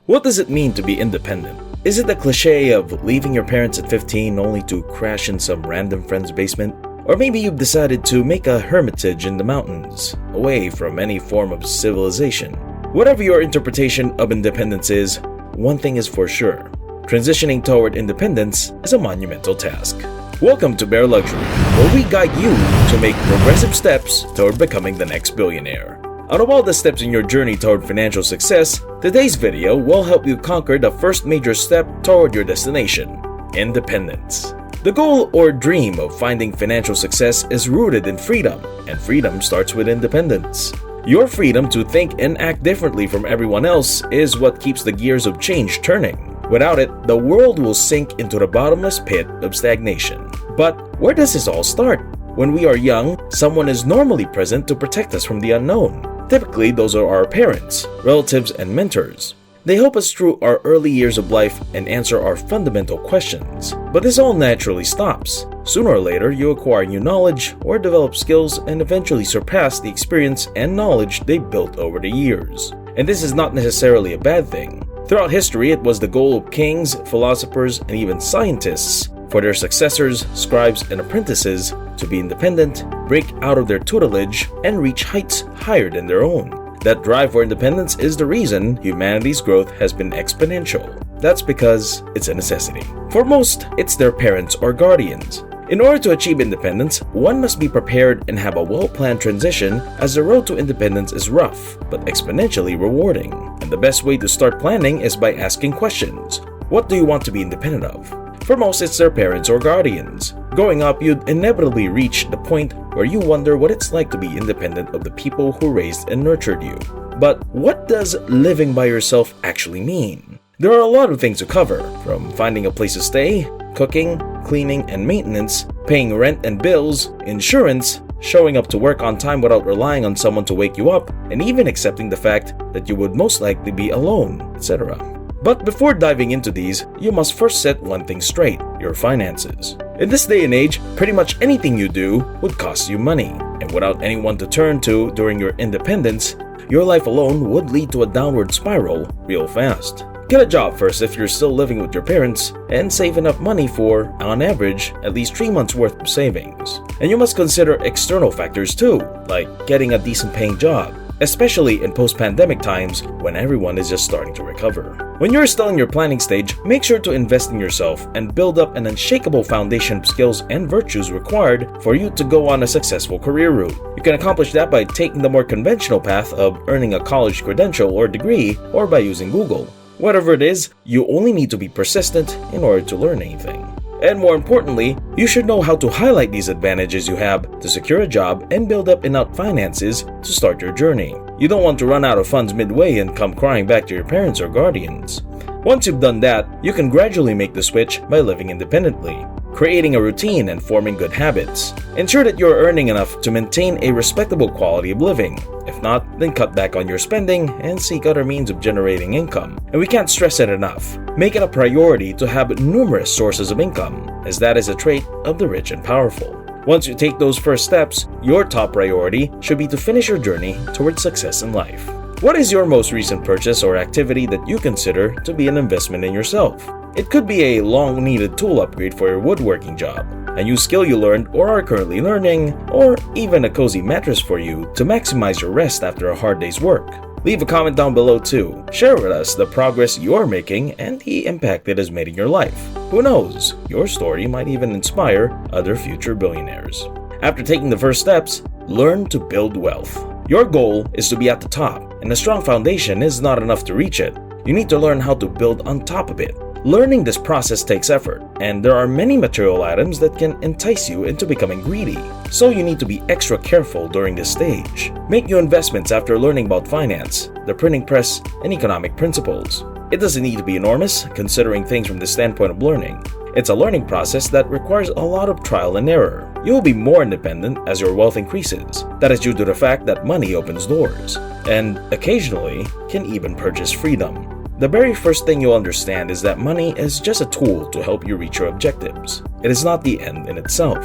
What does it mean to be independent? Is it the cliche of leaving your parents at 15 only to crash in some random friend's basement? Or maybe you've decided to make a hermitage in the mountains, away from any form of civilization. Whatever your interpretation of independence is, one thing is for sure. Transitioning toward independence is a monumental task. Welcome to Bare Luxury, where we guide you to make progressive steps toward becoming the next billionaire. Out of all the steps in your journey toward financial success, today's video will help you conquer the first major step toward your destination: independence. The goal or dream of finding financial success is rooted in freedom, and freedom starts with independence. Your freedom to think and act differently from everyone else is what keeps the gears of change turning. Without it, the world will sink into the bottomless pit of stagnation. But where does this all start? When we are young, someone is normally present to protect us from the unknown. Typically, those are our parents, relatives, and mentors. They help us through our early years of life and answer our fundamental questions. But this all naturally stops. Sooner or later, you acquire new knowledge or develop skills and eventually surpass the experience and knowledge they built over the years. And this is not necessarily a bad thing. Throughout history, it was the goal of kings, philosophers, and even scientists for their successors, scribes, and apprentices to be independent, break out of their tutelage, and reach heights higher than their own. That drive for independence is the reason humanity's growth has been exponential. That's because it's a necessity. For most, it's their parents or guardians. In order to achieve independence, one must be prepared and have a well-planned transition, as the road to independence is rough, but exponentially rewarding. And the best way to start planning is by asking questions. What do you want to be independent of? For most, it's their parents or guardians. Growing up, you'd inevitably reach the point where you wonder what it's like to be independent of the people who raised and nurtured you. But what does living by yourself actually mean? There are a lot of things to cover, from finding a place to stay, cooking, cleaning and maintenance, paying rent and bills, insurance, showing up to work on time without relying on someone to wake you up, and even accepting the fact that you would most likely be alone, etc. But before diving into these, you must first set one thing straight: your finances. In this day and age, pretty much anything you do would cost you money, and without anyone to turn to during your independence, your life alone would lead to a downward spiral real fast. Get a job first if you're still living with your parents, and save enough money for, on average, at least 3 months worth of savings. And you must consider external factors too, like getting a decent paying job, especially in post-pandemic times when everyone is just starting to recover. When you're still in your planning stage, make sure to invest in yourself and build up an unshakable foundation of skills and virtues required for you to go on a successful career route. You can accomplish that by taking the more conventional path of earning a college credential or degree, or by using Google. Whatever it is, you only need to be persistent in order to learn anything. And more importantly, you should know how to highlight these advantages you have to secure a job and build up enough finances to start your journey. You don't want to run out of funds midway and come crying back to your parents or guardians. Once you've done that, you can gradually make the switch by living independently, creating a routine and forming good habits. Ensure that you're earning enough to maintain a respectable quality of living. If not, then cut back on your spending and seek other means of generating income. And we can't stress it enough. Make it a priority to have numerous sources of income, as that is a trait of the rich and powerful. Once you take those first steps, your top priority should be to finish your journey towards success in life. What is your most recent purchase or activity that you consider to be an investment in yourself? It could be a long-needed tool upgrade for your woodworking job, a new skill you learned or are currently learning, or even a cozy mattress for you to maximize your rest after a hard day's work. Leave a comment down below too. Share with us the progress you're making and the impact it has made in your life. Who knows, your story might even inspire other future billionaires. After taking the first steps, learn to build wealth. Your goal is to be at the top, and a strong foundation is not enough to reach it. You need to learn how to build on top of it. Learning this process takes effort, and there are many material items that can entice you into becoming greedy. So you need to be extra careful during this stage. Make new investments after learning about finance, the printing press, and economic principles. It doesn't need to be enormous, considering things from the standpoint of learning. It's a learning process that requires a lot of trial and error. You will be more independent as your wealth increases. That is due to the fact that money opens doors, and occasionally can even purchase freedom. The very first thing you'll understand is that money is just a tool to help you reach your objectives. It is not the end in itself.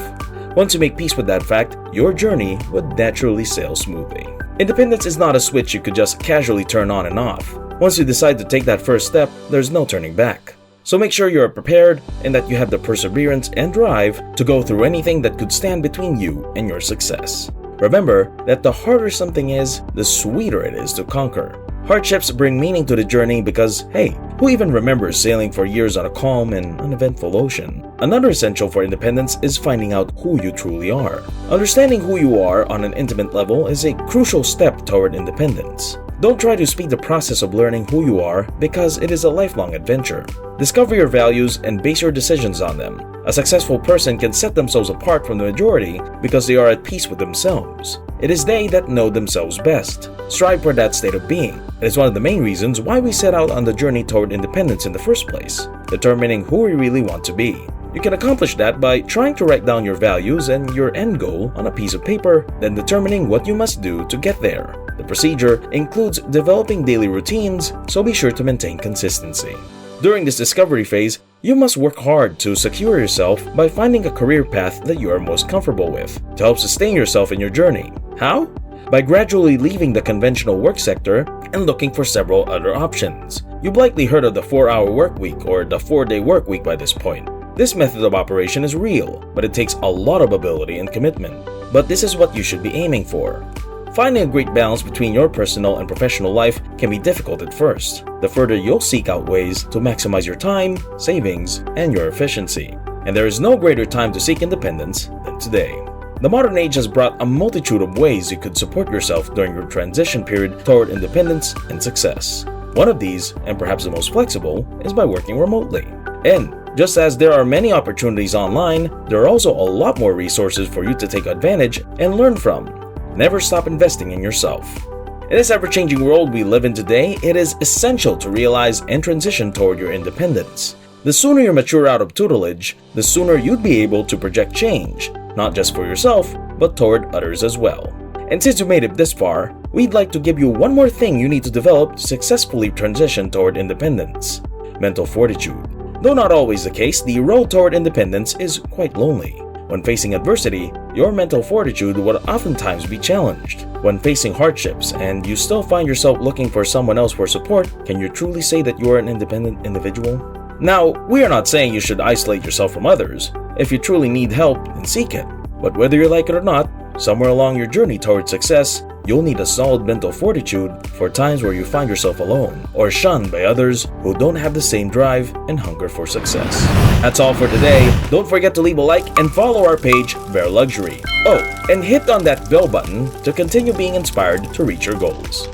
Once you make peace with that fact, your journey would naturally sail smoothly. Independence is not a switch you could just casually turn on and off. Once you decide to take that first step, there's no turning back. So make sure you are prepared and that you have the perseverance and drive to go through anything that could stand between you and your success. Remember that the harder something is, the sweeter it is to conquer. Hardships bring meaning to the journey because, hey, who even remembers sailing for years on a calm and uneventful ocean? Another essential for independence is finding out who you truly are. Understanding who you are on an intimate level is a crucial step toward independence. Don't try to speed the process of learning who you are because it is a lifelong adventure. Discover your values and base your decisions on them. A successful person can set themselves apart from the majority because they are at peace with themselves. It is they that know themselves best. Strive for that state of being. It is one of the main reasons why we set out on the journey toward independence in the first place, determining who we really want to be. You can accomplish that by trying to write down your values and your end goal on a piece of paper, then determining what you must do to get there. The procedure includes developing daily routines, so be sure to maintain consistency. During this discovery phase, you must work hard to secure yourself by finding a career path that you are most comfortable with to help sustain yourself in your journey. How? By gradually leaving the conventional work sector and looking for several other options. You've likely heard of the 4-hour work week or the 4-day work week by this point. This method of operation is real, but it takes a lot of ability and commitment. But this is what you should be aiming for. Finding a great balance between your personal and professional life can be difficult at first. The further you'll seek out ways to maximize your time, savings, and your efficiency. And there is no greater time to seek independence than today. The modern age has brought a multitude of ways you could support yourself during your transition period toward independence and success. One of these, and perhaps the most flexible, is by working remotely. And just as there are many opportunities online, there are also a lot more resources for you to take advantage and learn from. Never stop investing in yourself. In this ever-changing world we live in today, it is essential to realize and transition toward your independence. The sooner you mature out of tutelage, the sooner you'd be able to project change, not just for yourself, but toward others as well. And since you made it this far, we'd like to give you one more thing you need to develop to successfully transition toward independence: mental fortitude. Though not always the case, the road toward independence is quite lonely. When facing adversity, your mental fortitude will oftentimes be challenged. When facing hardships and you still find yourself looking for someone else for support, can you truly say that you are an independent individual? Now, we are not saying you should isolate yourself from others. If you truly need help, then seek it. But whether you like it or not, somewhere along your journey toward success, you'll need a solid mental fortitude for times where you find yourself alone or shunned by others who don't have the same drive and hunger for success. That's all for today. Don't forget to leave a like and follow our page, Bear Luxury. Oh, and hit on that bell button to continue being inspired to reach your goals.